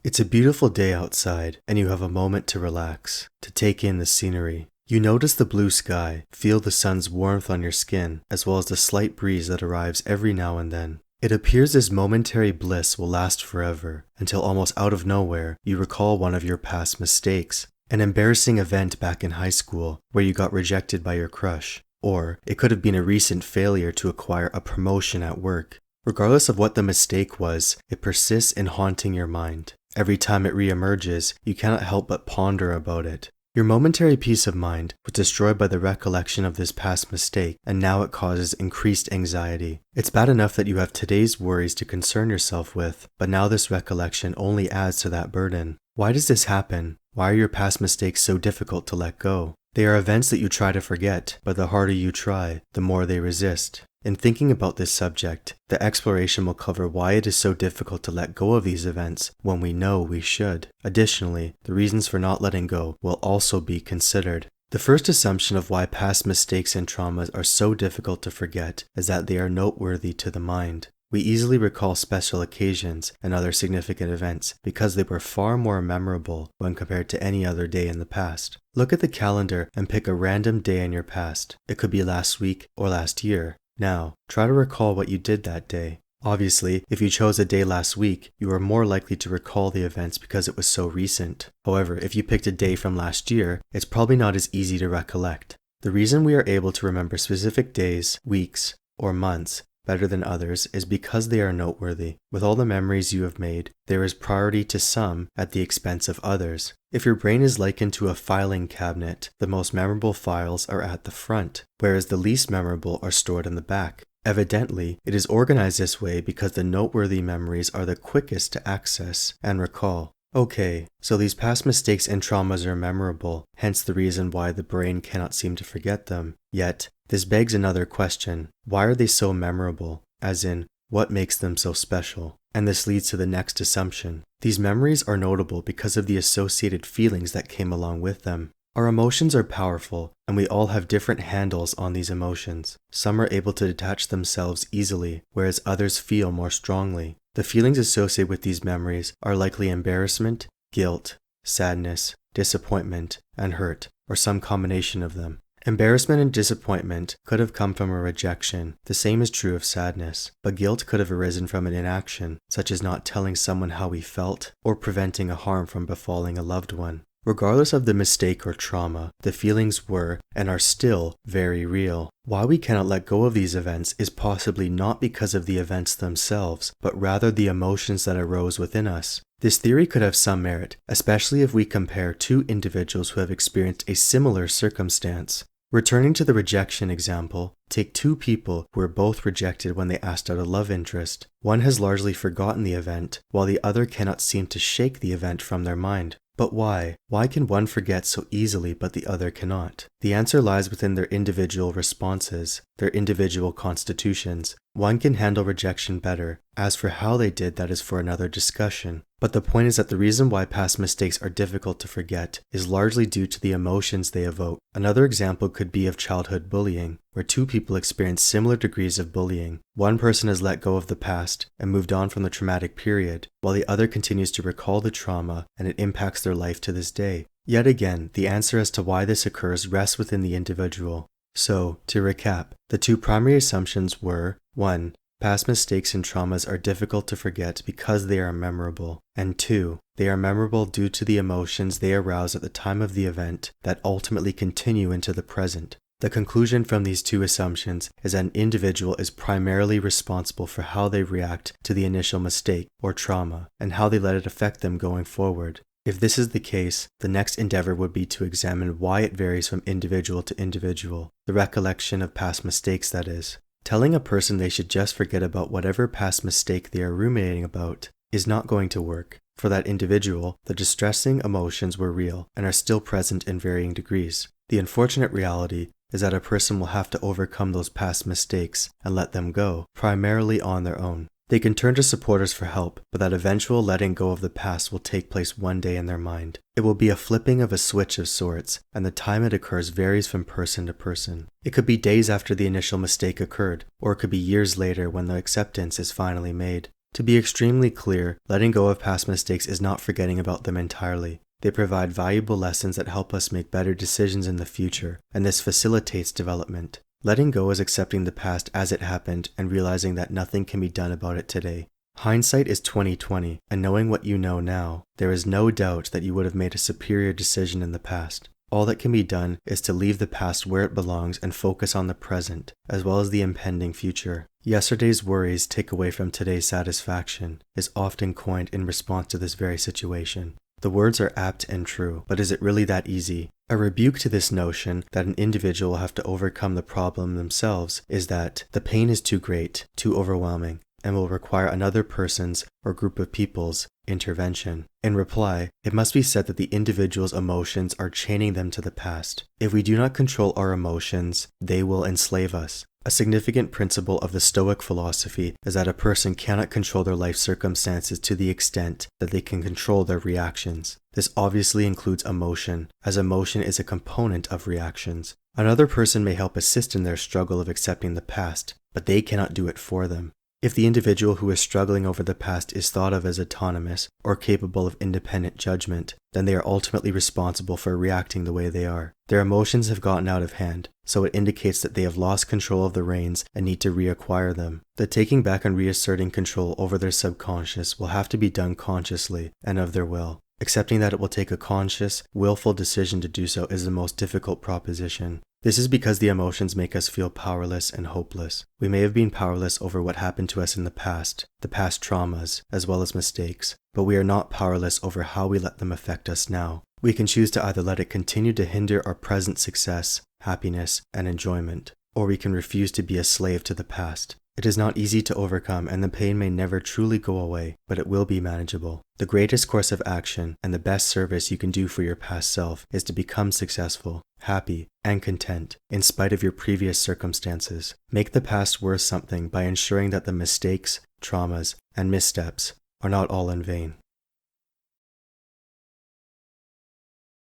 It's a beautiful day outside, and you have a moment to relax, to take in the scenery. You notice the blue sky, feel the sun's warmth on your skin, as well as the slight breeze that arrives every now and then. It appears this momentary bliss will last forever, until almost out of nowhere, you recall one of your past mistakes. An embarrassing event back in high school, where you got rejected by your crush. Or, it could have been a recent failure to acquire a promotion at work. Regardless of what the mistake was, it persists in haunting your mind. Every time it reemerges, you cannot help but ponder about it. Your momentary peace of mind was destroyed by the recollection of this past mistake, and now it causes increased anxiety. It's bad enough that you have today's worries to concern yourself with, but now this recollection only adds to that burden. Why does this happen? Why are your past mistakes so difficult to let go? They are events that you try to forget, but the harder you try, the more they resist. In thinking about this subject, the exploration will cover why it is so difficult to let go of these events when we know we should. Additionally, the reasons for not letting go will also be considered. The first assumption of why past mistakes and traumas are so difficult to forget is that they are noteworthy to the mind. We easily recall special occasions and other significant events because they were far more memorable when compared to any other day in the past. Look at the calendar and pick a random day in your past. It could be last week or last year. Now, try to recall what you did that day. Obviously, if you chose a day last week, you are more likely to recall the events because it was so recent. However, if you picked a day from last year, it's probably not as easy to recollect. The reason we are able to remember specific days, weeks, or months better than others is because they are noteworthy. With all the memories you have made, there is priority to some at the expense of others. If your brain is likened to a filing cabinet, the most memorable files are at the front, whereas the least memorable are stored in the back. Evidently, it is organized this way because the noteworthy memories are the quickest to access and recall. Okay, so these past mistakes and traumas are memorable, hence the reason why the brain cannot seem to forget them. Yet, this begs another question. Why are they so memorable? As in, what makes them so special? And this leads to the next assumption. These memories are notable because of the associated feelings that came along with them. Our emotions are powerful, and we all have different handles on these emotions. Some are able to detach themselves easily, whereas others feel more strongly. The feelings associated with these memories are likely embarrassment, guilt, sadness, disappointment, and hurt, or some combination of them. Embarrassment and disappointment could have come from a rejection. The same is true of sadness, but guilt could have arisen from an inaction, such as not telling someone how we felt, or preventing a harm from befalling a loved one. Regardless of the mistake or trauma, the feelings were, and are still, very real. Why we cannot let go of these events is possibly not because of the events themselves, but rather the emotions that arose within us. This theory could have some merit, especially if we compare two individuals who have experienced a similar circumstance. Returning to the rejection example, take two people who were both rejected when they asked out a love interest. One has largely forgotten the event, while the other cannot seem to shake the event from their mind. But why? Why can one forget so easily but the other cannot? The answer lies within their individual responses, their individual constitutions. One can handle rejection better. As for how they did, that is for another discussion. But the point is that the reason why past mistakes are difficult to forget is largely due to the emotions they evoke. Another example could be of childhood bullying, where two people experience similar degrees of bullying. One person has let go of the past and moved on from the traumatic period, while the other continues to recall the trauma and it impacts their life to this day. Yet again, the answer as to why this occurs rests within the individual. So, to recap, the two primary assumptions were 1. Past mistakes and traumas are difficult to forget because they are memorable. And 2. They are memorable due to the emotions they arouse at the time of the event that ultimately continue into the present. The conclusion from these two assumptions is that an individual is primarily responsible for how they react to the initial mistake or trauma, and how they let it affect them going forward. If this is the case, the next endeavor would be to examine why it varies from individual to individual, the recollection of past mistakes, that is. Telling a person they should just forget about whatever past mistake they are ruminating about is not going to work. For that individual, the distressing emotions were real and are still present in varying degrees. The unfortunate reality is that a person will have to overcome those past mistakes and let them go, primarily on their own. They can turn to supporters for help, but that eventual letting go of the past will take place one day in their mind. It will be a flipping of a switch of sorts, and the time it occurs varies from person to person. It could be days after the initial mistake occurred, or it could be years later when the acceptance is finally made. To be extremely clear, letting go of past mistakes is not forgetting about them entirely. They provide valuable lessons that help us make better decisions in the future, and this facilitates development. Letting go is accepting the past as it happened and realizing that nothing can be done about it today. Hindsight is 20/20, and knowing what you know now, there is no doubt that you would have made a superior decision in the past. All that can be done is to leave the past where it belongs and focus on the present, as well as the impending future. Yesterday's worries take away from today's satisfaction is often coined in response to this very situation. The words are apt and true, but is it really that easy? A rebuke to this notion that an individual will have to overcome the problem themselves is that the pain is too great, too overwhelming, and will require another person's or group of people's intervention. In reply, it must be said that the individual's emotions are chaining them to the past. If we do not control our emotions, they will enslave us. A significant principle of the Stoic philosophy is that a person cannot control their life circumstances to the extent that they can control their reactions. This obviously includes emotion, as emotion is a component of reactions. Another person may help assist in their struggle of accepting the past, but they cannot do it for them. If the individual who is struggling over the past is thought of as autonomous or capable of independent judgment, then they are ultimately responsible for reacting the way they are. Their emotions have gotten out of hand, so it indicates that they have lost control of the reins and need to reacquire them. The taking back and reasserting control over their subconscious will have to be done consciously and of their will. Accepting that it will take a conscious, willful decision to do so is the most difficult proposition. This is because the emotions make us feel powerless and hopeless. We may have been powerless over what happened to us in the past traumas, as well as mistakes, but we are not powerless over how we let them affect us now. We can choose to either let it continue to hinder our present success, happiness, and enjoyment, or we can refuse to be a slave to the past. It is not easy to overcome, and the pain may never truly go away, but it will be manageable. The greatest course of action and the best service you can do for your past self is to become successful, happy, and content, in spite of your previous circumstances. Make the past worth something by ensuring that the mistakes, traumas, and missteps are not all in vain.